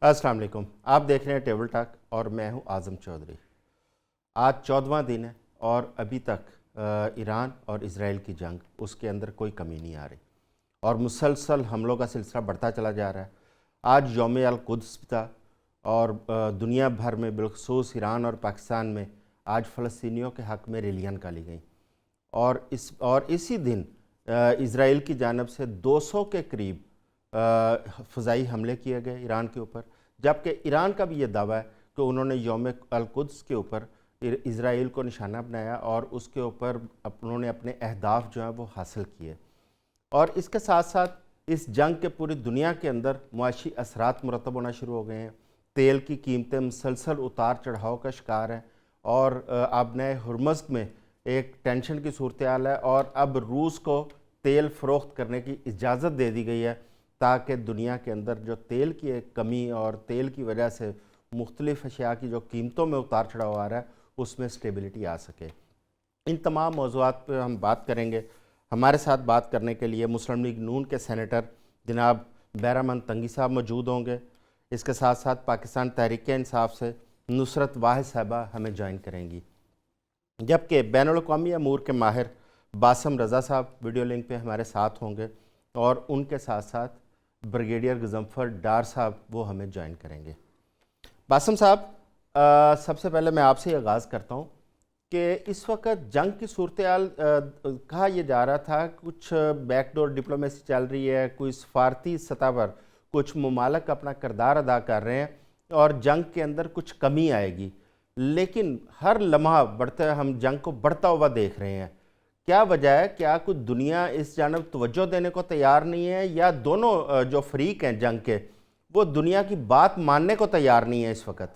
السلام علیکم، آپ دیکھ رہے ہیں ٹیبل ٹاک اور میں ہوں اعظم چودھری۔ آج 14واں دن ہے اور ابھی تک ایران اور اسرائیل کی جنگ اس کے اندر کوئی کمی نہیں آ رہی اور مسلسل حملوں کا سلسلہ بڑھتا چلا جا رہا ہے۔ آج یوم القدس تھا اور دنیا بھر میں بالخصوص ایران اور پاکستان میں آج فلسطینیوں کے حق میں ریلیاں نکالی گئیں اور اسی دن اسرائیل کی جانب سے 200 کے قریب فضائی حملے کیے گئے ایران کے اوپر، جبکہ ایران کا بھی یہ دعویٰ ہے کہ انہوں نے یوم القدس کے اوپر اسرائیل کو نشانہ بنایا اور اس کے اوپر انہوں نے اپنے اہداف جو ہیں وہ حاصل کیے۔ اور اس کے ساتھ ساتھ اس جنگ کے پوری دنیا کے اندر معاشی اثرات مرتب ہونا شروع ہو گئے ہیں۔ تیل کی قیمتیں مسلسل اتار چڑھاؤ کا شکار ہیں اور اب نئے ہرمزد میں ایک ٹینشن کی صورتحال ہے اور اب روس کو تیل فروخت کرنے کی اجازت دے دی گئی ہے تاکہ دنیا کے اندر جو تیل کی ایک کمی اور تیل کی وجہ سے مختلف اشیاء کی جو قیمتوں میں اتار چڑھاؤ آ رہا ہے اس میں سٹیبلٹی آ سکے۔ ان تمام موضوعات پہ ہم بات کریں گے۔ ہمارے ساتھ بات کرنے کے لیے مسلم لیگ نون کے سینیٹر جناب بہرامند تنگی صاحب موجود ہوں گے۔ اس کے ساتھ ساتھ پاکستان تحریک انصاف سے نصرت واحد صاحبہ ہمیں جوائن کریں گی، جبکہ بین الاقوامی امور کے ماہر باسم رضا صاحب ویڈیو لنک پہ ہمارے ساتھ ہوں گے اور ان کے ساتھ ساتھ بریگیڈیئر غضنفر ڈار صاحب وہ ہمیں جوائن کریں گے۔ باسم صاحب، سب سے پہلے میں آپ سے یہ آغاز کرتا ہوں کہ اس وقت جنگ کی صورتحال کہا یہ جا رہا تھا کچھ بیک ڈور ڈپلومیسی چل رہی ہے، کوئی سفارتی سطح پر کچھ ممالک اپنا کردار ادا کر رہے ہیں اور جنگ کے اندر کچھ کمی آئے گی، لیکن ہر لمحہ ہم جنگ کو بڑھتا ہوا دیکھ رہے ہیں۔ کیا وجہ ہے؟ کیا کچھ دنیا اس جانب توجہ دینے کو تیار نہیں ہے یا دونوں جو فریق ہیں جنگ کے وہ دنیا کی بات ماننے کو تیار نہیں ہے اس وقت؟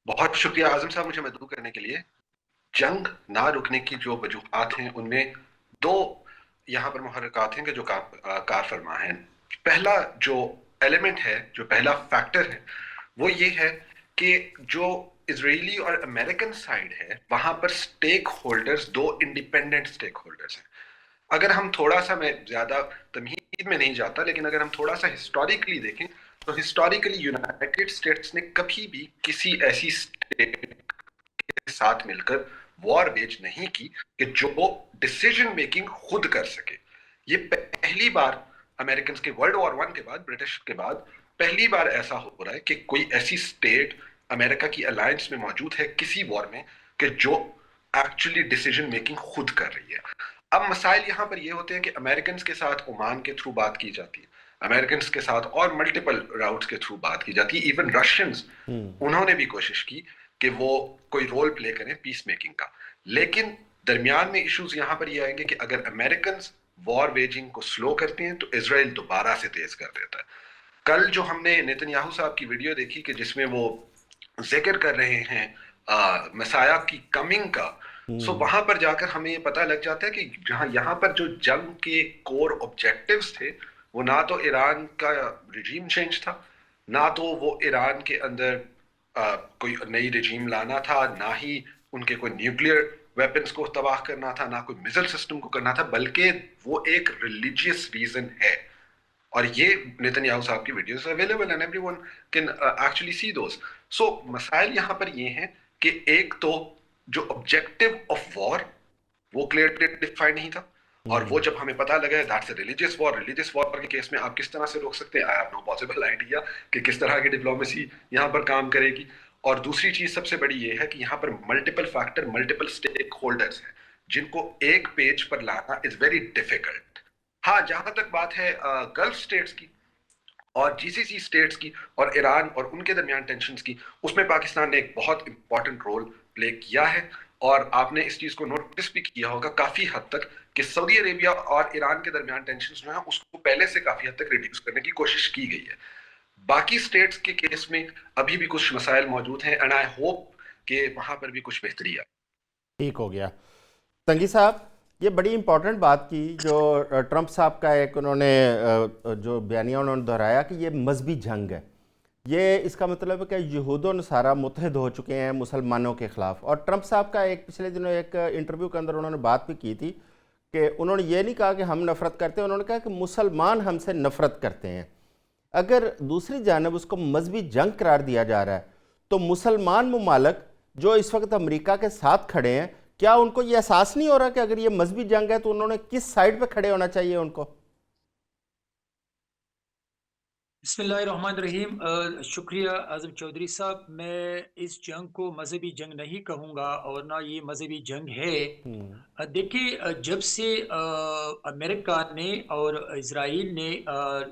بہت شکریہ اعظم صاحب مجھے مدعو کرنے کے لیے۔ جنگ نہ رکنے کی جو وجوہات ہیں ان میں دو یہاں پر محرکات ہیں کہ جو کار فرما ہیں۔ پہلا جو ایلیمنٹ ہے، جو پہلا فیکٹر ہے وہ یہ ہے کہ جو اسرائیلی اور امریکن سائیڈ ہے وہاں پر سٹیک ہولڈرز دو انڈیپینڈنٹ سٹیک ہولڈرز ہیں۔ اگر ہم تھوڑا سا، میں زیادہ تمہید میں نہیں جاتا لیکن اگر ہم تھوڑا سا ہسٹوریکلی دیکھیں تو ہسٹوریکلی یونائٹڈ اسٹیٹس نے کبھی بھی کسی ایسی اسٹیٹ کے ساتھ مل کر وار ویج نہیں کی کہ جو ڈیسیجن میکنگ خود کر سکے۔ یہ پہلی بار امریکنز کے ورلڈ وار ون کے بعد، برٹش کے بعد پہلی بار ایسا ہو رہا ہے کہ کوئی ایسی اسٹیٹ امریکہ کی الائنس میں موجود ہے کسی وار میں کہ جو ایکچولی ڈیسیجن میکنگ خود کر رہی ہے۔ اب مسائل یہاں پر یہ ہوتے ہیں کہ امریکنز کے ساتھ عمان کے تھرو بات کی جاتی ہے، امریکنز کے ساتھ اور ملٹیپل راؤٹس کے تھرو بات کی جاتی ہے، ایون رشینز انہوں نے بھی کوشش کی کہ وہ کوئی رول پلے کریں پیس میکنگ کا، لیکن درمیان میں ایشوز یہاں پر یہ آئیں گے کہ اگر امریکنز وار ویجنگ کو سلو کرتے ہیں تو اسرائیل دوبارہ سے تیز کر دیتا ہے۔ کل جو ہم نے نیتن یاہو صاحب کی ویڈیو دیکھی کہ جس میں وہ ذکر کر رہے ہیں مسایہ کی کمنگ کا، سو وہاں پر جا کر ہمیں یہ پتہ لگ جاتا ہے کہ جہاں یہاں پر جو جنگ کے کور آبجیکٹیوز تھے وہ نہ تو ایران کا رجیم چینج تھا، نہ تو وہ ایران کے اندر کوئی نئی رجیم لانا تھا، نہ ہی ان کے کوئی نیوکلیئر ویپنز کو تباہ کرنا تھا، نہ کوئی میزل سسٹم کو کرنا تھا، بلکہ وہ ایک ریلیجیس ریزن ہے۔ اور یہ نیتن یاہو صاحب کی ویڈیوز اویلیبل ہیں، every one can actually see those. So مسائل یہاں پر یہ ہیں کہ ایک تو جو آبجیکٹو آف وار وہ کلیئرلی ڈیفائن نہیں تھا، اور وہ جب ہمیں پتہ لگا دیٹس اے ریلیجیس وار کے کیس میں آپ کس طرح سے روک سکتے ہیں، I have no possible idea کہ کس طرح کی ڈپلومیسی یہاں پر کام کرے گی۔ اور دوسری چیز سب سے بڑی یہ ہے کہ یہاں پر multiple factor, multiple stakeholders ہیں جن کو ایک پیج پر لانا از ویری ڈیفیکلٹ۔ ہاں، جہاں تک بات ہے گلف اسٹیٹس کی اور جی سی سی اسٹیٹس کی اور ایران اور ان کے درمیان ٹینشنز کی، اس میں پاکستان نے ایک بہت امپورٹنٹ رول پلے کیا ہے، اور آپ نے اس چیز کو نوٹس بھی کیا ہوگا کافی حد تک کہ سعودی عربیہ اور ایران کے درمیان ٹینشنز جو ہیں اس کو پہلے سے کافی حد تک ریڈیوس کرنے کی کوشش کی گئی ہے۔ باقی اسٹیٹس کے کیس میں ابھی بھی کچھ مسائل موجود ہیں، اینڈ آئی ہوپ کہ وہاں پر بھی کچھ بہتری آئے۔ ٹھیک ہو گیا۔ تنگی صاحب، یہ بڑی امپورٹنٹ بات کی جو ٹرمپ صاحب کا ایک انہوں نے جو بیانیہ انہوں نے دہرایا کہ یہ مذہبی جنگ ہے، یہ اس کا مطلب ہے کہ یہود و نصارہ متحد ہو چکے ہیں مسلمانوں کے خلاف۔ اور ٹرمپ صاحب کا ایک پچھلے دنوں ایک انٹرویو کے اندر انہوں نے بات بھی کی تھی کہ انہوں نے یہ نہیں کہا کہ ہم نفرت کرتے ہیں، انہوں نے کہا کہ مسلمان ہم سے نفرت کرتے ہیں۔ اگر دوسری جانب اس کو مذہبی جنگ قرار دیا جا رہا ہے تو مسلمان ممالک جو اس وقت امریکہ کے ساتھ کھڑے ہیں، کیا ان کو یہ احساس نہیں ہو رہا کہ اگر یہ مذہبی جنگ ہے تو انہوں نے کس سائیڈ پہ کھڑے ہونا چاہیے ان کو؟ بسم اللہ الرحمن الرحیم۔ شکریہ اعظم چودھری صاحب۔ میں اس جنگ کو مذہبی جنگ نہیں کہوں گا اور نہ یہ مذہبی جنگ ہے۔ دیکھیے، جب سے امریکہ نے اور اسرائیل نے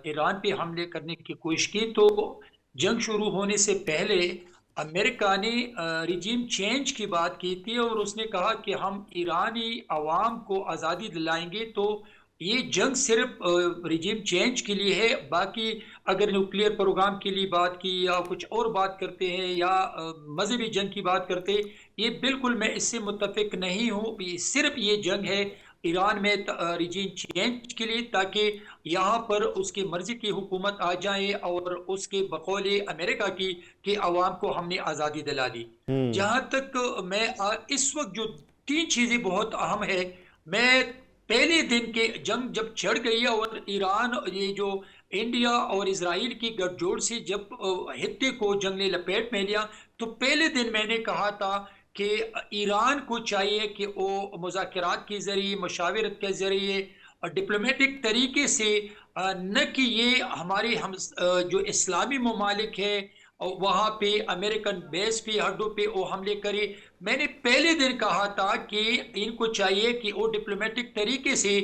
ایران پہ حملے کرنے کی کوشش کی تو جنگ شروع ہونے سے پہلے امریکہ نے ریجیم چینج کی بات کی تھی، اور اس نے کہا کہ ہم ایرانی عوام کو آزادی دلائیں گے۔ تو یہ جنگ صرف ریجیم چینج کے لیے ہے، باقی اگر نیوکلیئر پروگرام کے لیے بات کی یا کچھ اور بات کرتے ہیں یا مذہبی جنگ کی بات کرتے، یہ بالکل میں اس سے متفق نہیں ہوں۔ صرف یہ جنگ ہے ایران میں ریجیم چینج کے لیے، تاکہ یہاں پر اس کی مرضی کی حکومت آ جائے اور اس کے بقول امریکہ کی کہ عوام کو ہم نے آزادی دلا دی۔ جہاں تک میں اس وقت جو تین چیزیں بہت اہم ہے، میں پہلے دن کے جنگ جب چڑھ گئی اور ایران یہ جو انڈیا اور اسرائیل کی گٹھ جوڑ سے جب خطے کو جنگ نے لپیٹ میں لیا، تو پہلے دن میں نے کہا تھا کہ ایران کو چاہیے کہ وہ مذاکرات کے ذریعے، مشاورت کے ذریعے، ڈپلومیٹک طریقے سے، نہ کہ یہ ہمارے جو اسلامی ممالک ہے وہاں پہ امریکن بیس پہ ہڈوں پہ وہ حملے کرے۔ میں نے پہلے دن کہا تھا کہ ان کو چاہیے کہ وہ ڈپلومیٹک طریقے سے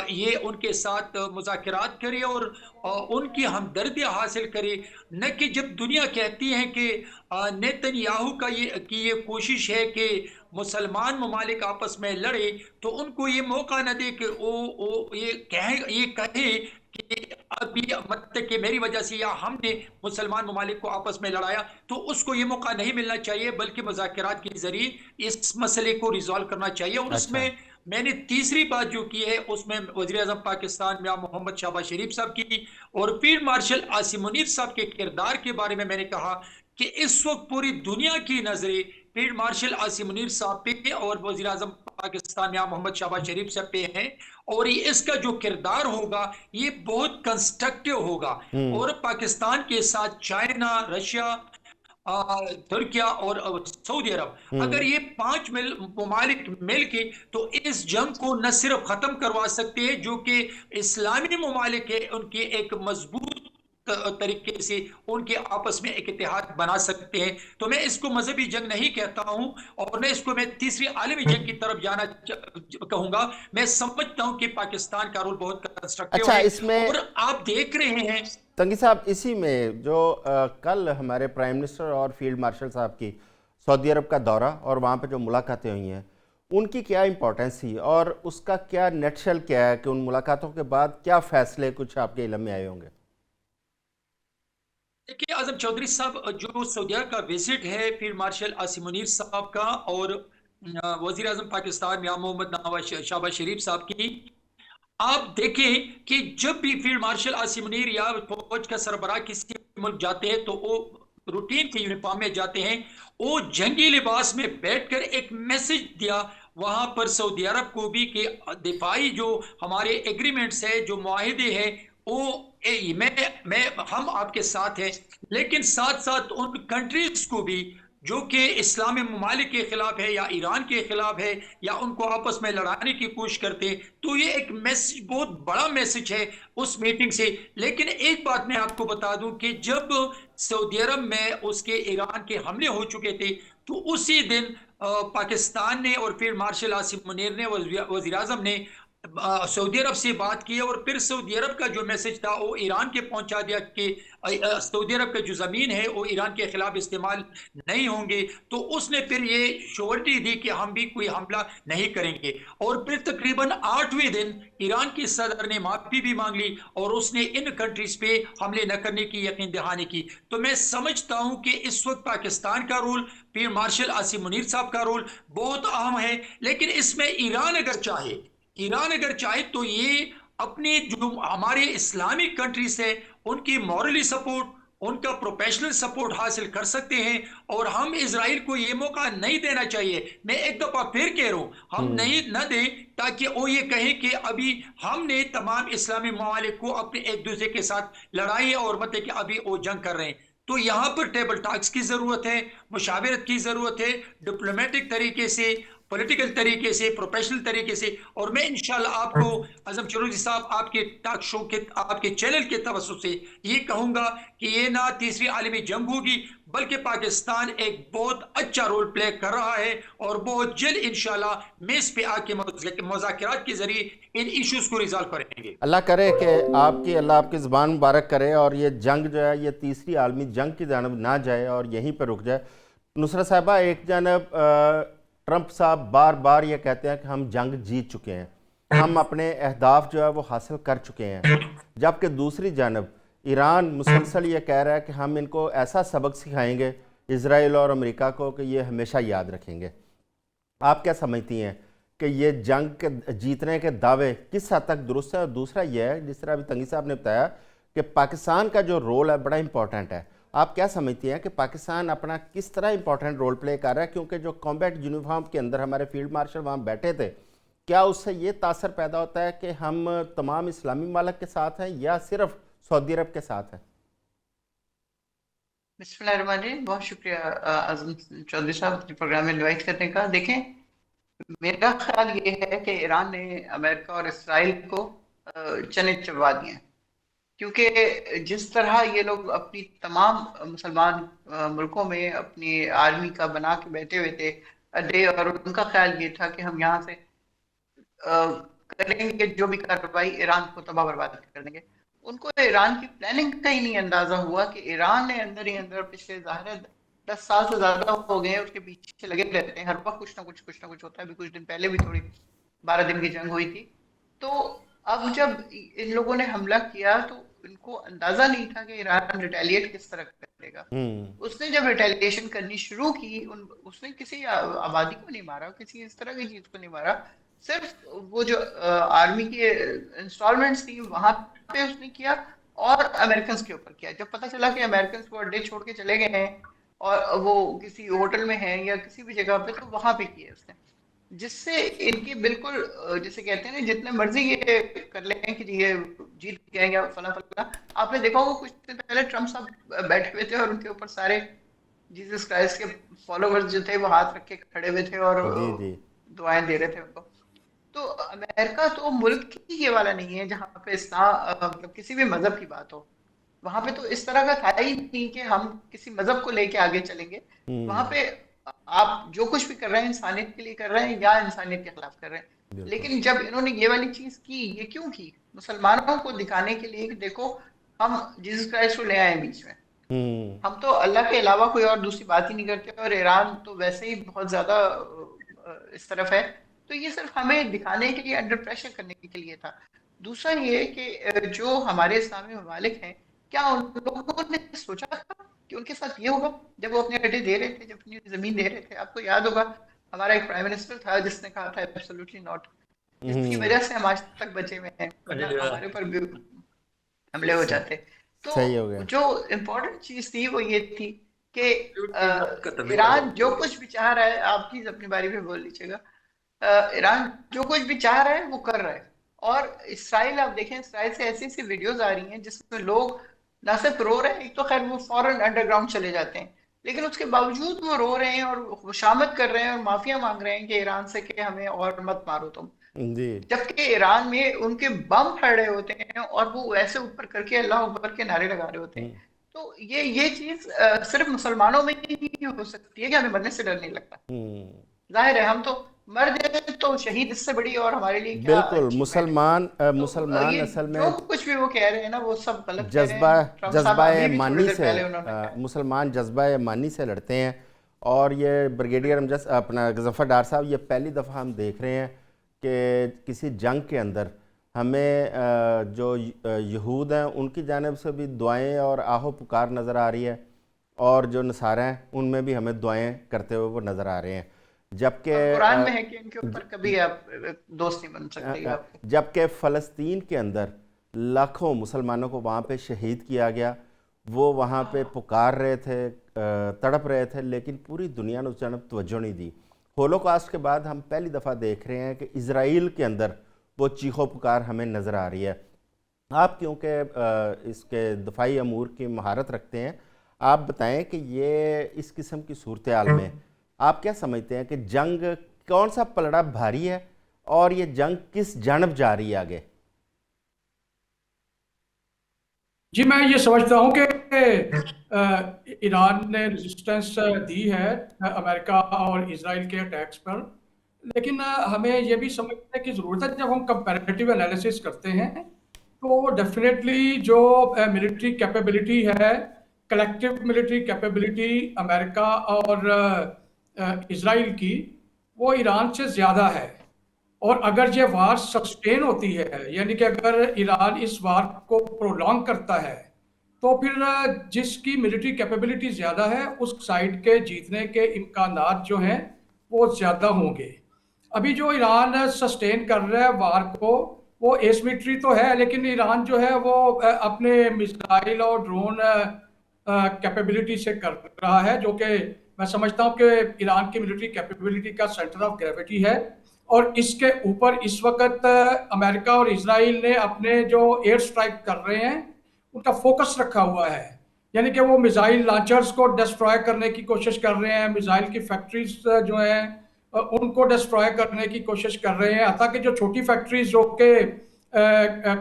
یہ ان کے ساتھ مذاکرات کرے اور ان کی ہمدردی حاصل کرے، نہ کہ جب دنیا کہتی ہے کہ نیتن یاہو کی یہ کوشش ہے کہ مسلمان ممالک آپس میں لڑے، تو ان کو یہ موقع نہ دے کہ وہ یہ کہے کہ ابھی مطلب کہ میری وجہ سے یا ہم نے مسلمان ممالک کو آپس میں لڑایا، تو اس کو یہ موقع نہیں ملنا چاہیے، بلکہ مذاکرات کے ذریعے اس مسئلے کو ریزالو کرنا چاہیے۔ اور اس اچھا، میں نے تیسری بات جو کی ہے اس میں وزیر اعظم پاکستان میاں محمد شہباز شریف صاحب کی اور فیلڈ مارشل عاصم منیر صاحب کے کردار کے بارے میں نے کہا کہ اس وقت پوری دنیا کی نظریں فیلڈ مارشل عاصم منیر صاحب پہ اور وزیر اعظم پاکستان میاں محمد شہباز شریف صاحب پہ ہیں، اور اس کا جو کردار ہوگا یہ بہت کنسٹرکٹیو ہوگا۔ اور پاکستان کے ساتھ چائنا، رشیا، ترکیہ اور سعودی عرب، اگر یہ پانچ ممالک مل کے تو اس جنگ کو نہ صرف ختم کروا سکتے ہیں، جو کہ اسلامی ممالک ہے ان کے ایک مضبوط طریقے سے ان کے آپس میں ایک اتحاد بنا سکتے ہیں۔ تو میں اس کو مذہبی جنگ نہیں کہتا ہوں، اور نہ اس کو میں تیسری عالمی جنگ کی طرف جانا کہوں گا۔ میں سمجھتا ہوں کہ پاکستان کا رول بہت کنسٹرکٹیو اچھا، ہے، اس میں اور آپ دیکھ رہے ہیں تنگی صاحب، اسی میں جو کل ہمارے پرائم منسٹر اور فیلڈ مارشل صاحب کی سعودی عرب کا دورہ اور وہاں پہ جو ملاقاتیں ہوئی ہیں، ان کی کیا امپورٹنس تھی اور اس کا کیا نیٹ شل کیا ہے کہ ان ملاقاتوں کے بعد کیا فیصلے کچھ آپ کے علم میں آئے ہوں گے؟ دیکھیے اعظم چودھری صاحب، جو سعودیہ کا وزٹ ہے فیلڈ مارشل عاصم منیر صاحب کا اور وزیر اعظم پاکستان میاں محمد نواز شہباز شریف صاحب کی، آپ دیکھیں کہ جب بھی فیلڈ مارشل عاصم منیر یا فوج کا سربراہ کسی ملک جاتے ہیں تو وہ روٹین کے یونیفارم میں جاتے ہیں، وہ جنگی لباس میں بیٹھ کر ایک میسج دیا وہاں پر سعودی عرب کو بھی کہ دفاعی جو ہمارے ایگریمنٹس ہے، جو معاہدے ہیں، وہ ہم آپ کے ساتھ ہیں، لیکن ساتھ ساتھ ان کنٹریز کو بھی جو کہ اسلامی ممالک کے خلاف ہے یا ایران کے خلاف ہے یا ان کو آپس میں لڑانے کی کوشش کرتے ہیں، تو یہ ایک میسج، بہت بڑا میسج ہے اس میٹنگ سے۔ لیکن ایک بات میں آپ کو بتا دوں کہ جب سعودی عرب میں اس کے ایران کے حملے ہو چکے تھے تو اسی دن پاکستان نے اور پھر مارشل عاصم منیر نے، وزیر اعظم نے سعودی عرب سے بات کی، اور پھر سعودی عرب کا جو میسج تھا وہ ایران کے پہنچا دیا کہ سعودی عرب کا جو زمین ہے وہ ایران کے خلاف استعمال نہیں ہوں گے۔ تو اس نے پھر یہ شورٹی دی کہ ہم بھی کوئی حملہ نہیں کریں گے، اور پھر تقریباً 8ویں دن ایران کی صدر نے معافی بھی مانگ لی اور اس نے ان کنٹریز پہ حملے نہ کرنے کی یقین دہانی کی۔ تو میں سمجھتا ہوں کہ اس وقت پاکستان کا رول، پھر مارشل عاصم منیر صاحب کا رول بہت اہم ہے، لیکن اس میں ایران اگر چاہے تو یہ اپنے جو ہمارے اسلامک کنٹریز ہیں ان کی مورلی سپورٹ، ان کا پروفیشنل سپورٹ حاصل کر سکتے ہیں، اور ہم اسرائیل کو یہ موقع نہیں دینا چاہیے. میں ایک دفعہ پھر کہہ رہا ہوں، ہم نہیں نہ دیں تاکہ وہ یہ کہیں کہ ابھی ہم نے تمام اسلامی ممالک کو اپنے ایک دوسرے کے ساتھ لڑائی اور مطلب کہ ابھی وہ جنگ کر رہے ہیں. تو یہاں پر ٹیبل ٹاکس کی ضرورت ہے، مشاورت کی ضرورت ہے، ڈپلومیٹک طریقے سے، پولیٹیکل طریقے سے، پروفیشنل طریقے سے. اور میں انشاءاللہ آپ کو اعظم چودھری صاحب آپ کے ٹاک شو کے آپ کے چینل کے توسط سے یہ کہوں گا کہ یہ نہ تیسری عالمی جنگ ہوگی، بلکہ پاکستان ایک بہت اچھا رول پلے کر رہا ہے، اور بہت جلد انشاءاللہ میز پہ آ کے مذاکرات کے ذریعے ان ایشوز کو ریزالو کریں گے. اللہ کرے کہ اللہ آپ کی زبان مبارک کرے اور یہ جنگ جو ہے یہ تیسری عالمی جنگ کی جانب نہ جائے اور یہیں پہ رک جائے. نصرت صاحبہ، ایک جانب ٹرمپ صاحب بار بار یہ کہتے ہیں کہ ہم جنگ جیت چکے ہیں، ہم اپنے اہداف جو ہے وہ حاصل کر چکے ہیں، جبکہ دوسری جانب ایران مسلسل یہ کہہ رہا ہے کہ ہم ان کو ایسا سبق سکھائیں گے اسرائیل اور امریکہ کو کہ یہ ہمیشہ یاد رکھیں گے. آپ کیا سمجھتی ہیں کہ یہ جنگ کے جیتنے کے دعوے کس حد تک درست ہے؟ اور دوسرا یہ ہے، جس طرح ابھی تنگی صاحب نے بتایا کہ پاکستان کا جو رول ہے بڑا امپورٹنٹ ہے. آپ کیا سمجھتی ہیں کہ پاکستان اپنا کس طرح امپورٹنٹ رول پلے کر رہا ہے؟ کیونکہ جو کمبیٹ یونیفارم کے اندر ہمارے فیلڈ مارشل وہاں بیٹھے تھے، کیا اس سے یہ تاثر پیدا ہوتا ہے کہ ہم تمام اسلامی ممالک کے ساتھ ہیں یا صرف سعودی عرب کے ساتھ ہیں؟ بسم اللہ الرحمن الرحیم. بہت شکریہ اعظم چودھری صاحب اپنے پروگرام میں انوائٹ کرنے کا. دیکھیں، میرا خیال یہ ہے کہ ایران نے امریکہ اور اسرائیل کو چنے چبوا دیے ہیں، کیونکہ جس طرح یہ لوگ اپنی تمام مسلمان ملکوں میں اپنی آرمی کا بنا کے بیٹھے ہوئے تھے اڈے، اور ان کا خیال یہ تھا کہ ہم یہاں سے کریں گے جو بھی کارروائی ایران کو تباہ برباد کر دیں گے. ان کو ایران کی پلاننگ کا ہی نہیں اندازہ ہوا کہ ایران نے اندر ہی اندر پچھلے ظاہر 10 سال سے زیادہ ہو گئے اس کے پیچھے لگے رہتے ہیں. ہر وقت کچھ نہ کچھ ہوتا ہے. ابھی کچھ دن پہلے بھی تھوڑی 12 دن کی جنگ ہوئی تھی. تو اب جب ان لوگوں نے حملہ کیا تو ان کو اندازہ نہیں تھا کہ ایران ریٹیلیٹ کس طرح کرے گا. اس نے جب ریٹیلیشن کرنی شروع کی، اس نے کسی آبادی کو نہیں مارا، کسی اس طرح کی چیز کو نہیں مارا، صرف وہ جو آرمی کی انسٹالمنٹس تھی وہاں پہ اس نے کیا، اور امریکنز کے اوپر کیا. جب پتہ چلا کہ امریکنز کو اڈے چھوڑ کے چلے گئے ہیں اور وہ کسی ہوٹل میں ہیں یا کسی بھی جگہ پہ، تو وہاں پہ کیا اس نے، جس سے ان کی بالکل جسے کہتے ہیں نا جتنے مرضی یہ کر لیں کہ یہ جیت گئے یا فلاں فلاں. آپ نے دیکھا ہوگا کچھ دن پہلے ٹرمپ صاحب بیٹھے ہوئے تھے اور ان کے اوپر سارے جیسس کرائسٹ کے فالوورز جو تھے وہ ہاتھ رکھ کے کھڑے ہوئے تھے اور جی دعائیں دے رہے تھے ان کو. تو امریکہ تو ملک ہی یہ والا نہیں ہے جہاں پہ اسلام کسی بھی مذہب کی بات ہو. وہاں پہ تو اس طرح کا تھا ہی نہیں کہ ہم کسی مذہب کو لے کے آگے چلیں گے. وہاں پہ آپ جو کچھ بھی کر رہے ہیں انسانیت کے لیے کر رہے ہیں یا انسانیت کے خلاف کر رہے ہیں. لیکن جب انہوں نے یہ والی چیز کی، یہ کیوں کی؟ مسلمانوں کو دکھانے کے لیے کہ دیکھو ہم جیسس کرائسٹ کو لے آئے بیچ میں، ہم تو اللہ کے علاوہ کوئی اور دوسری بات ہی نہیں کرتے، اور ایران تو ویسے ہی بہت زیادہ اس طرف ہے. تو یہ صرف ہمیں دکھانے کے لیے، انڈر پریشر کرنے کے لیے تھا. دوسرا یہ کہ جو ہمارے اسلامی ممالک ہیں، کیا ان لوگوں نے سوچا تھا کہ ان کے ساتھ یہ ہوگا جب وہ اپنے اڈے دے رہے تھے، جب اپنی زمین دے رہے تھے؟ آپ کو یاد ہوگا ہمارا ایک پرائم منسٹر تھا جس نے کہا تھا ایبسولوٹلی ناٹ، جس کی وجہ سے ہم آج تک بچے ہوئے ہیں، ہمارے پر بھی حملے ہو جاتے. تو صحیح ہو گیا. جو امپورٹنٹ چیز تھی وہ یہ تھی کہ ایران جو کچھ بھی چاہ رہا ہے، آپ پلیز اپنی باری پہ بول لیجیے گا، ایران جو کچھ بھی چاہ رہا ہے وہ کر رہا ہے. اور اسرائیل، آپ دیکھیں اسرائیل سے ایسی ایسی ویڈیوز آ رہی ہیں جس میں لوگ نہ صرف رو رہے ہیں، ایک تو خیر وہ فوراً انڈر گراؤنڈ چلے جاتے ہیں، لیکن اس کے باوجود وہ رو رہے ہیں اور خوشامد کر رہے ہیں اور معافیا مانگ رہے ہیں کہ ایران سے کہ ہمیں اور مت مارو تم. جبکہ ایران میں ان کے بم پھڑ رہے ہوتے ہیں اور وہ ایسے اوپر کر کے اللہ اکبر کے نعرے لگا رہے ہوتے ہیں. تو یہ چیز صرف مسلمانوں میں ہی ہو سکتی ہے کہ ہمیں مرنے سے ڈر نہیں لگتا. ظاہر ہے ہم تو مر جائیں تو شہید اس سے بڑی اور ہمارے لیے کیا بالکل. مسلمان اصل میں جو کچھ بھی وہ کہہ رہے ہیں نا وہ سب غلط کہہ رہے ہیں. جذبہ ایمانی سے مسلمان جذبہ ایمانی سے لڑتے ہیں. اور یہ بریگیڈیئر اپنا غفار ڈار صاحب، یہ پہلی دفعہ ہم دیکھ رہے ہیں کہ کسی جنگ کے اندر ہمیں جو یہود ہیں ان کی جانب سے بھی دعائیں اور آہو پکار نظر آ رہی ہے، اور جو نصارہ ہیں ان میں بھی ہمیں دعائیں کرتے ہوئے وہ نظر آ رہے ہیں. جبکہ قرآن میں ہے کہ ان کے اوپر کبھی آپ دوست نہیں بن سکتے. جبکہ فلسطین کے اندر لاکھوں مسلمانوں کو وہاں پہ شہید کیا گیا، وہ وہاں پہ پکار رہے تھے، تڑپ رہے تھے، لیکن پوری دنیا نے اس جانب توجہ نہیں دی. ہولوکاسٹ کے بعد ہم پہلی دفعہ دیکھ رہے ہیں کہ اسرائیل کے اندر وہ چیخو پکار ہمیں نظر آ رہی ہے. آپ کیونکہ اس کے دفاعی امور کی مہارت رکھتے ہیں، آپ بتائیں کہ یہ اس قسم کی صورتحال میں آپ کیا سمجھتے ہیں کہ جنگ کون سا پلڑا بھاری ہے اور یہ جنگ کس جانب جا رہی ہے آگے؟ جی میں یہ سمجھتا ہوں کہ ایران نے ریزسٹنس دی ہے امریکہ اور اسرائیل کے اٹیکس پر، لیکن ہمیں یہ بھی سمجھنے کی ضرورت ہے جب ہم کمپیریٹیو انالیسس کرتے ہیں تو ڈیفینیٹلی جو ملٹری کیپیبلٹی ہے، کلیکٹیو ملٹری کیپیبلٹی امریکہ اور اسرائیل کی، وہ ایران سے زیادہ ہے. اور اگر یہ وار سسٹین ہوتی ہے، یعنی کہ اگر ایران اس وار کو پرولونگ کرتا ہے، تو پھر جس کی ملٹری کیپیبلٹی زیادہ ہے اس سائڈ کے جیتنے کے امکانات جو ہیں وہ زیادہ ہوں گے. ابھی جو ایران سسٹین کر رہا ہے وار کو، وہ ایسمیٹری تو ہے، لیکن ایران جو ہے وہ اپنے میزائل اور ڈرون کیپیبلٹی سے کر رہا ہے، جو کہ میں سمجھتا ہوں کہ ایران کی ملٹری کیپیبلٹی کا سینٹر آف گریویٹی ہے. اور اس کے اوپر اس وقت امریکہ اور اسرائیل نے اپنے جو ایئر سٹرائک کر رہے ہیں ان کا فوکس رکھا ہوا ہے، یعنی کہ وہ میزائل لانچرز کو ڈسٹرائے کرنے کی کوشش کر رہے ہیں، میزائل کی فیکٹریز جو ہیں ان کو ڈسٹرائے کرنے کی کوشش کر رہے ہیں، حتیٰ کہ جو چھوٹی فیکٹریز جو کہ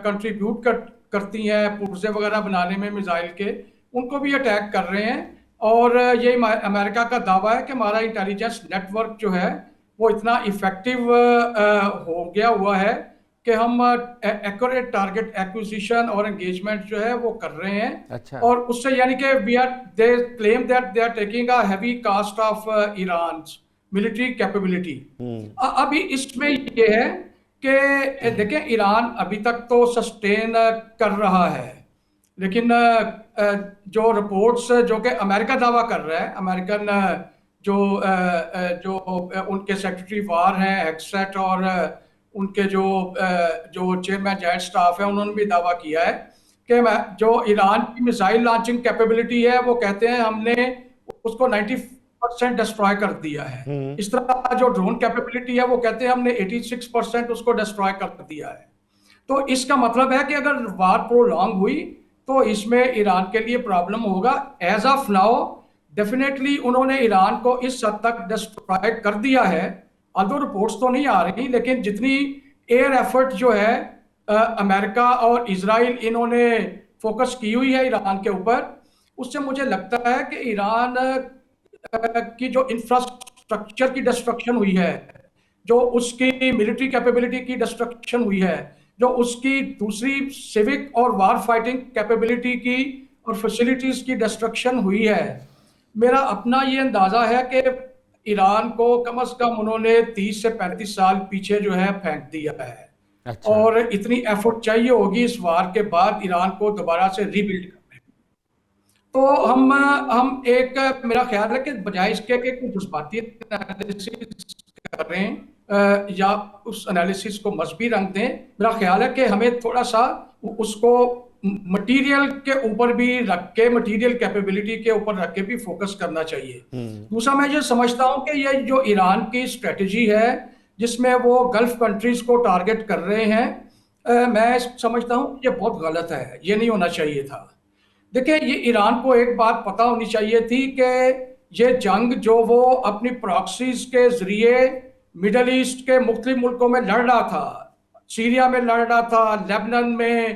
کنٹریبیوٹ کرتی ہیں پرزے وغیرہ بنانے میں میزائل کے، ان کو بھی اٹیک کر رہے ہیں. اور یہ امریکہ کا دعویٰ ہے کہ ہمارا انٹیلیجنس نیٹ ورک جو ہے وہ اتنا ایفیکٹو ہو گیا ہوا ہے کہ ہم ایکوریٹ ٹارگٹ ایکوزیشن اور انگیجمنٹ جو ہے وہ کر رہے ہیں. اور اس سے یعنی کہ they claim that they are taking a heavy cost of Iran's military capability. ابھی اس میں یہ ہے کہ دیکھیں ایران ابھی تک تو سسٹین کر رہا ہے، لیکن جو رپورٹس جو کہ امریکہ دعویٰ کر رہا ہے، امریکن جو ان کے سیکرٹری وار ہیں ہیکسٹریٹ اور ان کے جو چیئرمین جوائنٹ سٹاف ہے، انہوں نے بھی دعویٰ کیا ہے کہ جو ایران کی میزائل لانچنگ کیپیبلٹی ہے وہ کہتے ہیں ہم نے اس کو 90% ڈسٹرائے کر دیا ہے. اس طرح جو ڈرون کیپیبلٹی ہے وہ کہتے ہیں ہم نے 86% اس کو ڈسٹرائے کر دیا ہے. تو اس کا مطلب ہے کہ اگر وار پرولونگ ہوئی تو اس میں ایران کے لیے پرابلم ہوگا. ایز آف ناؤ ڈیفینیٹلی انہوں نے ایران کو اس حد تک ڈسٹرائے کر دیا ہے، آلدو رپورٹس تو نہیں آ رہی، لیکن جتنی ایئر ایفرٹ جو ہے امریکہ اور اسرائیل انہوں نے فوکس کی ہوئی ہے ایران کے اوپر، اس سے مجھے لگتا ہے کہ ایران کی جو انفراسٹرکچر کی ڈسٹرکشن ہوئی ہے، جو اس کی ملٹری کیپیبلٹی کی ڈسٹرکشن ہوئی ہے، جو اس کی دوسری سیوک اور وار فائٹنگ کیپیبلٹی کی اور فیسلٹیز کی ڈسٹرکشن ہوئی ہے، میرا اپنا یہ اندازہ ہے کہ ایران کو کم از کم انہوں نے 30 سے 35 سال پیچھے جو ہے پھینک دیا ہے. اور اتنی ایفرٹ چاہیے ہوگی اس وار کے بعد ایران کو دوبارہ سے ری بلڈ کرنے. تو ہم ایک میرا خیال ہے کہ بجائے اس کے کہ کوئی جذباتی انالیسس کر رہے ہیں یا اس انالیسس کو مذہبی رنگ دیں، میرا خیال ہے کہ ہمیں تھوڑا سا اس کو مٹیریل کے اوپر بھی رکھ کے، مٹیریل کیپیبلٹی کے اوپر رکھ کے بھی فوکس کرنا چاہیے. دوسرا میں یہ سمجھتا ہوں کہ یہ جو ایران کی اسٹریٹجی ہے جس میں وہ گلف کنٹریز کو ٹارگٹ کر رہے ہیں، میں سمجھتا ہوں کہ یہ بہت غلط ہے، یہ نہیں ہونا چاہیے تھا. دیکھیں یہ ایران کو ایک بات پتہ ہونی چاہیے تھی کہ یہ جنگ جو وہ اپنی پراکسیز کے ذریعے مڈل ایسٹ کے مختلف ملکوں میں لڑ رہا تھا، سیریا میں لڑ رہا تھا، لیبنان میں،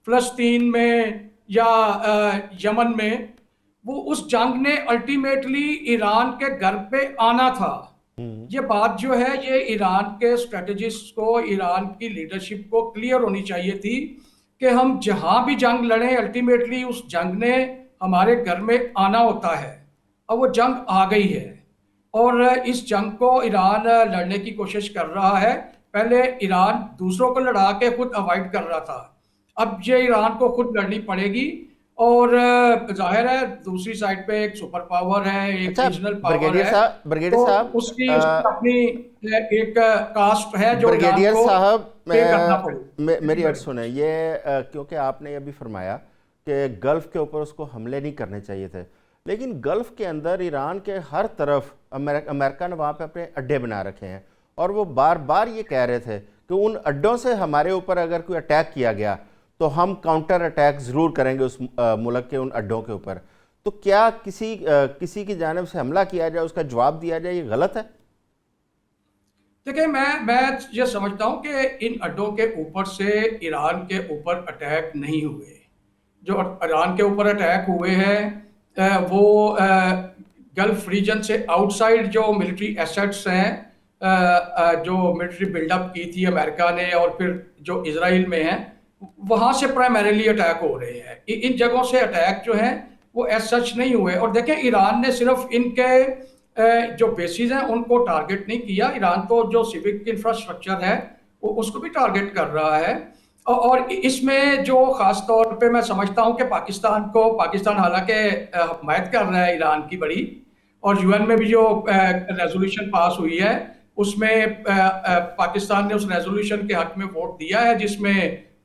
فلسطین میں یا یمن میں، وہ اس جنگ نے الٹیمیٹلی ایران کے گھر پہ آنا تھا. یہ بات جو ہے یہ ایران کے اسٹریٹجسٹ کو، ایران کی لیڈرشپ کو کلیئر ہونی چاہیے تھی کہ ہم جہاں بھی جنگ لڑیں الٹیمیٹلی اس جنگ نے ہمارے گھر میں آنا ہوتا ہے. اور وہ جنگ آ گئی ہے اور اس جنگ کو ایران لڑنے کی کوشش کر رہا ہے. پہلے ایران دوسروں کو لڑا کے خود اوائڈ کر رہا تھا، اب یہ ایران کو خود لڑنی پڑے گی. اور ظاہر ہے دوسری سائڈ پہ ایک سپر پاور ہے، ایک ریجنل پاور ہے، تو اس کی اپنی ایک کاسٹ ہے جو بریگیڈیئر صاحب میری عرض سنیں. یہ کیونکہ آپ نے ابھی فرمایا کہ گلف کے اوپر اس کو حملے نہیں کرنے چاہیے تھے، لیکن گلف کے اندر ایران کے ہر طرف امریکہ نے وہاں پہ اپنے اڈے بنا رکھے ہیں، اور وہ بار بار یہ کہہ رہے تھے کہ ان اڈوں سے ہمارے اوپر اگر کوئی اٹیک کیا گیا تو ہم کاؤنٹر اٹیک ضرور کریں گے اس ملک کے ان اڈوں کے اوپر. تو کیا کسی کی جانب سے حملہ کیا جائے، اس کا جواب دیا جائے، یہ غلط ہے؟ دیکھیں، میں یہ سمجھتا ہوں کہ ان اڈوں کے اوپر سے ایران کے اوپر اٹیک نہیں ہوئے. جو ایران کے اوپر اٹیک ہوئے ہیں وہ گلف ریجن سے آؤٹ سائڈ جو ملٹری ایسٹس ہیں، جو ملٹری بلڈ اپ کی تھی امریکہ نے اور پھر جو اسرائیل میں ہیں، وہاں سے پرائمریلی اٹیک ہو رہے ہیں. ان جگہوں سے اٹیک جو ہیں وہ ایز سچ نہیں ہوئے. اور دیکھیں، ایران نے صرف ان کے جو بیسز ہیں ان کو ٹارگٹ نہیں کیا. ایران تو جو سیوک انفراسٹرکچر ہے وہ اس کو بھی ٹارگٹ کر رہا ہے. اور اس میں جو خاص طور پہ میں سمجھتا ہوں کہ پاکستان حالانکہ حمایت کر رہا ہے ایران کی بڑی، اور یو این میں بھی جو ریزولوشن پاس ہوئی ہے اس میں پاکستان نے اس ریزولوشن کے حق میں ووٹ دیا ہے جس میں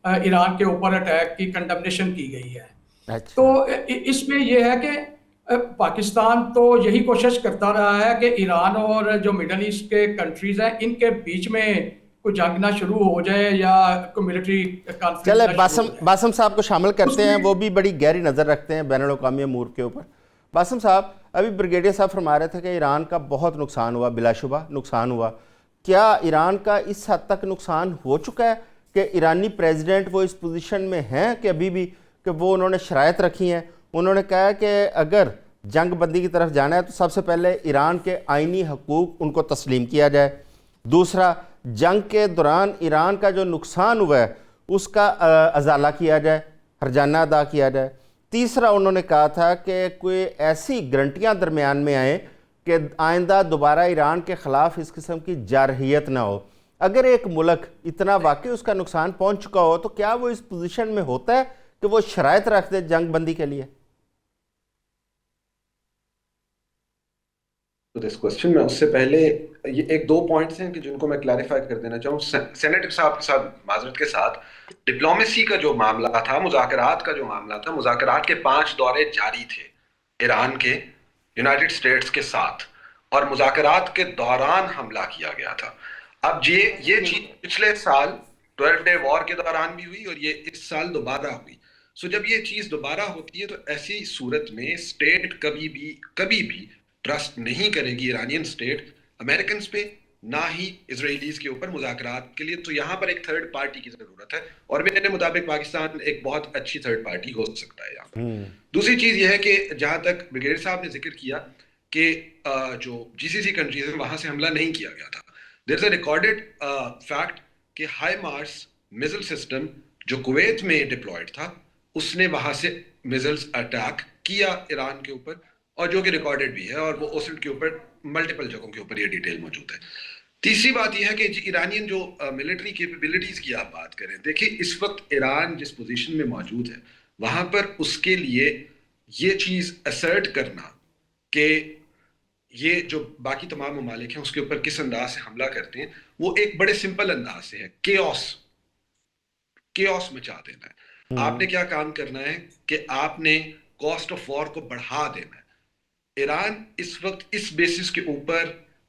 ایران کے اوپر اٹیک کی کنڈمنیشن کی گئی ہے. تو اس میں یہ ہے کہ پاکستان تو یہی کوشش کرتا رہا ہے کہ ایران اور جو مڈل ایسٹ کے کنٹریز ہیں ان کے بیچ میں کوئی جنگ نہ شروع ہو جائے یا کوئی ملٹری کانفلکٹ چلے نہ شروع ہو جائے. باسم صاحب کو شامل کرتے ہیں، وہ بھی بڑی گہری نظر رکھتے ہیں بین الاقوامی امور کے اوپر. باسم صاحب، ابھی بریگیڈیئر صاحب فرما رہے تھے کہ ایران کا بہت نقصان ہوا، بلا شبہ نقصان ہوا. کیا ایران کا اس حد تک نقصان ہو چکا ہے کہ ایرانی پریزیڈنٹ وہ اس پوزیشن میں ہیں کہ ابھی بھی کہ وہ انہوں نے شرائط رکھی ہیں؟ انہوں نے کہا کہ اگر جنگ بندی کی طرف جانا ہے تو سب سے پہلے ایران کے آئینی حقوق ان کو تسلیم کیا جائے. دوسرا، جنگ کے دوران ایران کا جو نقصان ہوا ہے اس کا ازالہ کیا جائے، ہرجانہ ادا کیا جائے. تیسرا، انہوں نے کہا تھا کہ کوئی ایسی گارنٹیاں درمیان میں آئیں کہ آئندہ دوبارہ ایران کے خلاف اس قسم کی جارحیت نہ ہو. اگر ایک ملک اتنا واقعی اس کا نقصان پہنچ چکا ہو تو کیا وہ اس پوزیشن میں ہوتا ہے کہ وہ شرائط رکھ دے جنگ بندی کے لیے؟ اس کوسچن میں اس سے پہلے یہ ایک دو پوائنٹس ہیں کہ جن کو میں کلیریفائی کر دینا چاہوں. سینیٹر صاحب کے ساتھ معذرت کے ساتھ، ڈپلومیسی کا جو معاملہ تھا، مذاکرات کا جو معاملہ تھا، مذاکرات کے 5 دورے جاری تھے ایران کے یونائٹڈ اسٹیٹس کے ساتھ، اور مذاکرات کے دوران حملہ کیا گیا تھا. اب یہ چیز پچھلے سال 12 ڈے وار کے دوران بھی ہوئی اور یہ اس سال دوبارہ ہوئی. سو جب یہ چیز دوبارہ ہوتی ہے تو ایسی صورت میں اسٹیٹ کبھی بھی ٹرسٹ نہیں کرے گی، ایرانین اسٹیٹ، امریکنز پہ نہ ہی اسرائیلیز کے اوپر مذاکرات کے لیے. تو یہاں پر ایک تھرڈ پارٹی کی ضرورت ہے، اور میرے مطابق پاکستان ایک بہت اچھی تھرڈ پارٹی ہو سکتا ہے یہاں پر. دوسری چیز یہ ہے کہ جہاں تک بریگیڈیئر صاحب نے ذکر کیا کہ جو جی سی سی کنٹریز ہیں وہاں سے حملہ نہیں کیا گیا تھا. دیر از اے ریکارڈڈ فیکٹ کہ ہائی مارس میزل سسٹم جو کویت میں ڈپلائڈ تھا، اس نے وہاں سے میزلز اٹیک کیا ایران کے اوپر، اور جو کہ ریکارڈڈ بھی ہے، اور وہ اوسٹ کے اوپر ملٹیپل جگہوں کے اوپر یہ ڈیٹیل موجود ہے. تیسری بات یہ ہے کہ ایرانین جو ملٹری کیپیبلٹیز کی آپ بات کریں، دیکھیں اس وقت ایران جس پوزیشن میں موجود ہے وہاں پر اس کے لیے یہ چیز اسرٹ کرنا کہ یہ جو باقی تمام ممالک ہیں اس کے اوپر کس انداز سے حملہ کرتے ہیں، وہ ایک بڑے سمپل انداز سے ہے، کیوس مچا دینا ہے. آپ نے کیا کام کرنا ہے کہ آپ نے کاسٹ آف وار کو بڑھا دینا ہے. ایران اس وقت اس بیسس کے اوپر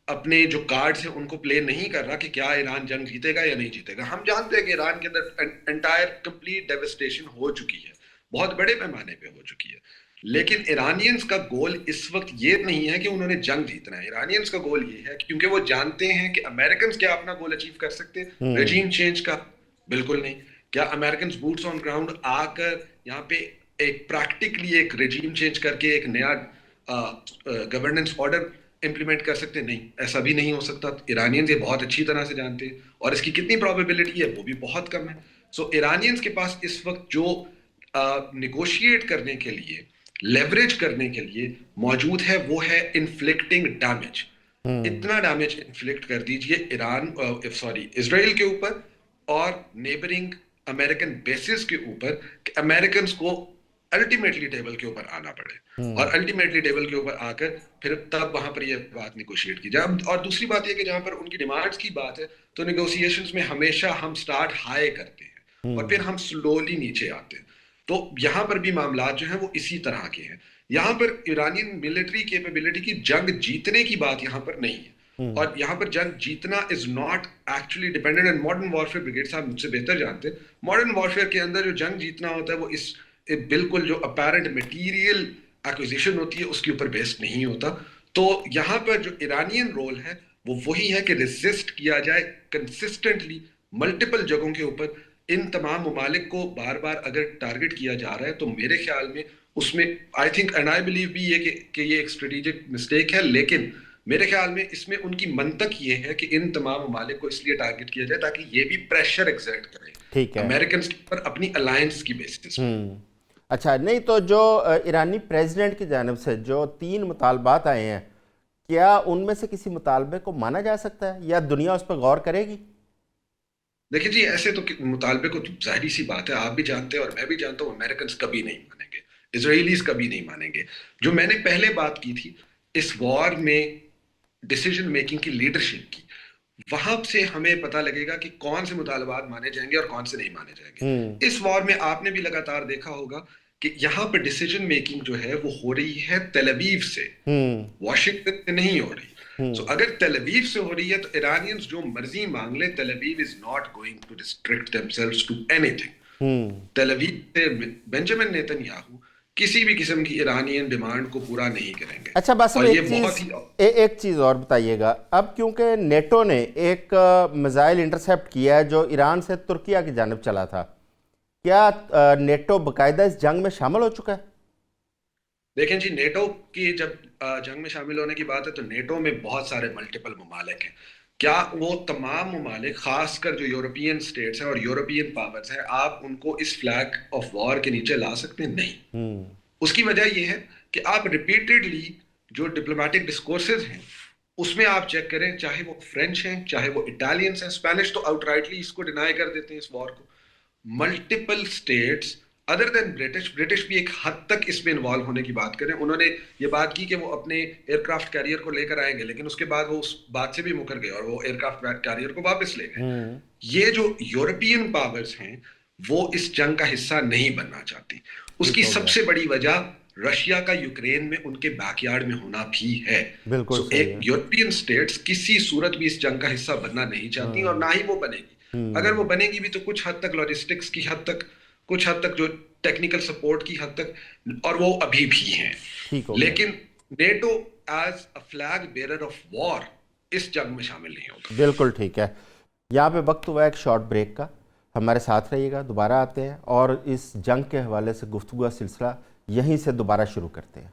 اپنے جو کارڈز ہیں ان کو پلے نہیں کر رہا کہ کیا ایران جنگ جیتے گا یا نہیں جیتے گا. ہم جانتے ہیں کہ ایران کے اندر انٹائر کمپلیٹ ڈیوسٹیشن ہو چکی ہے، بہت بڑے پیمانے پہ ہو چکی ہے. لیکن ایرانینز کا گول اس وقت یہ نہیں ہے کہ انہوں نے جنگ جیتنا ہے. ایرانینز کا گول یہ ہے کیونکہ وہ جانتے ہیں کہ امریکنز کیا اپنا گول اچیو کر سکتے ہیں رجیم چینج کا؟ بالکل نہیں. کیا امریکنز بوٹس آن گراؤنڈ آ کر یہاں پہ ایک پریکٹیکلی ایک رجیم چینج کر کے ایک نیا گورننس آرڈر امپلیمنٹ کر سکتے؟ نہیں، ایسا بھی نہیں ہو سکتا. ایرانینز یہ بہت اچھی طرح سے جانتے ہیں، اور اس کی کتنی پروبیبلٹی ہے وہ بھی بہت کم ہے. سو ایرانینز کے پاس اس وقت جو نیگوشیٹ کرنے کے لیے، لیوریج کرنے کے لیے موجود ہے وہ ہے انفلکٹنگ ڈیمیج. اتنا ڈیمیج انفلکٹ کر دیجئے اسرائیل کے اوپر اور نیبرنگ امریکن بیسز کے اوپر کہ امریکنز کو الٹیمیٹلی ٹیبل کے اوپر آنا پڑے، اور الٹیمیٹلی ٹیبل کے اوپر آ کر پھر تب وہاں پر یہ بات نیگوشیٹ کی جائے. اور دوسری بات یہ کہ جہاں پر ان کی ڈیمانڈز کی بات ہے تو نیگوسیشنز میں ہمیشہ ہم سٹارٹ ہائی کرتے ہیں اور پھر ہم سلولی نیچے آتے ہیں. تو یہاں پر بھی معاملات جو ہیں وہ اسی طرح کے ہیں. یہاں پر ایرانین ملٹری کیپیبلٹی کی جنگ جیتنے کی بات یہاں پر نہیں ہے، اور یہاں پر جنگ جیتنا is not actually dependent on modern warfare. Brigade صاحب مجھ سے بہتر جانتے ہیں ماڈرن وارفیئر کے اندر جو جنگ جیتنا ہوتا ہے وہ اس بالکل جو اپیرنٹ میٹیریل ایکوزیشن ہوتی ہے اس کے اوپر بیسڈ نہیں ہوتا. تو یہاں پر جو ایرانین رول ہے وہ وہی ہے کہ ریزسٹ کیا جائے کنسسٹنٹلی ملٹیپل جگہوں کے اوپر. ان تمام ممالک کو بار بار اگر ٹارگٹ کیا جا رہا ہے تو میرے خیال میں اس میں I think and I believe بھی یہ کہ یہ ایک اسٹریٹجک مسٹیک ہے، لیکن میرے خیال میں اس میں ان کی منطق یہ ہے کہ ان تمام ممالک کو اس لیے ٹارگٹ کیا جائے تاکہ یہ بھی پریشر ایگزرٹ کرے ٹھیک ہے امریکنز کے اوپر اپنی الائنس کی بیسس پر. اچھا نہیں تو جو ایرانی پریزیڈنٹ کی جانب سے جو 3 مطالبات آئے ہیں، کیا ان میں سے کسی مطالبے کو مانا جا سکتا ہے یا دنیا اس پر غور کرے گی؟ دیکھیں جی ایسے تو مطالبے کو ظاہری سی بات ہے، آپ بھی جانتے ہیں اور میں بھی جانتا ہوں امریکنز کبھی نہیں مانیں گے، اسرائیلیز کبھی نہیں مانیں گے. جو میں نے پہلے بات کی تھی اس وار میں ڈیسیجن میکنگ کی لیڈرشپ کی، وہاں سے ہمیں پتہ لگے گا کہ کون سے مطالبات مانے جائیں گے اور کون سے نہیں مانے جائیں گے. اس وار میں آپ نے بھی لگاتار دیکھا ہوگا کہ یہاں پہ ڈیسیجن میکنگ جو ہے وہ ہو رہی ہے تیل ابیب سے، واشنگٹن سے نہیں ہو رہی. سو اگر تیل ابیب سے ہو رہی ہے تو ایرانینز جو مرضی مانگ لیں، Tel Aviv is not going to restrict them to اینی تھنگ. تیل ابیب سے بنجامن نیتن یاہو کسی بھی قسم کی ایرانین ڈیمانڈ کو پورا نہیں کریں گے. اچھا بس اور یہ ایک چیز اور بتائیے گا، اب کیونکہ نیٹو نے ایک میزائل انٹرسیپٹ کیا ہے جو ایران سے ترکیہ کی جانب چلا تھا، کیا نیٹو باقاعدہ اس جنگ میں شامل ہو چکا ہے؟ دیکھیں جی نیٹو کی جب جنگ میں شامل ہونے کی بات ہے تو نیٹو میں بہت سارے ملٹیپل ممالک ہیں. کیا وہ تمام ممالک خاص کر جو یورپین سٹیٹس ہیں اور یورپین پاورز ہیں آپ ان کو اس فلیگ آف وار کے نیچے لا سکتے ہیں؟ نہیں. اس کی وجہ یہ ہے کہ آپ ریپیٹڈلی جو ڈپلومیٹک ڈسکورسز ہیں اس میں آپ چیک کریں، چاہے وہ فرینچ ہیں چاہے وہ اٹالینس ہیں، اسپینش تو آؤٹ رائٹلی اس کو ڈینائی کر دیتے ہیں اس وار کو. ملٹیپل سٹیٹس ادر دین برٹش بھی ایک حد تک اس میں انوالو ہونے کی بات کریں. انہوں نے یہ بات کی کہ وہ اپنے ایئر کرافٹ کیریئر کو لے کر آئیں گے، لیکن اس کے بعد وہ اس بات سے بھی مکر گئے اور وہ ایئر کرافٹ کیریئر کو واپس لے گئے. یہ جو یورپین پاورز ہیں وہ اس جنگ کا حصہ نہیں بننا چاہتی. اس کی سب سے بڑی وجہ رشیا کا یوکرین میں ان کے بیک یارڈ میں ہونا بھی ہے. سو ایک یورپین سٹیٹس کسی صورت بھی اس جنگ کا حصہ بننا نہیں چاہتی اور نہ ہی وہ بنے گی. اگر وہ بنے گی بھی تو کچھ حد تک لاجسٹکس کی حد تک، کچھ حد تک جو ٹیکنیکل سپورٹ کی حد تک، اور وہ ابھی بھی ہیں. لیکن NATO as a flag bearer of war اس جنگ میں شامل نہیں ہوگا. بالکل ٹھیک ہے. یہاں پہ وقت ہوا ایک شارٹ بریک کا، ہمارے ساتھ رہیے گا، دوبارہ آتے ہیں اور اس جنگ کے حوالے سے گفتگو کا سلسلہ یہیں سے دوبارہ شروع کرتے ہیں.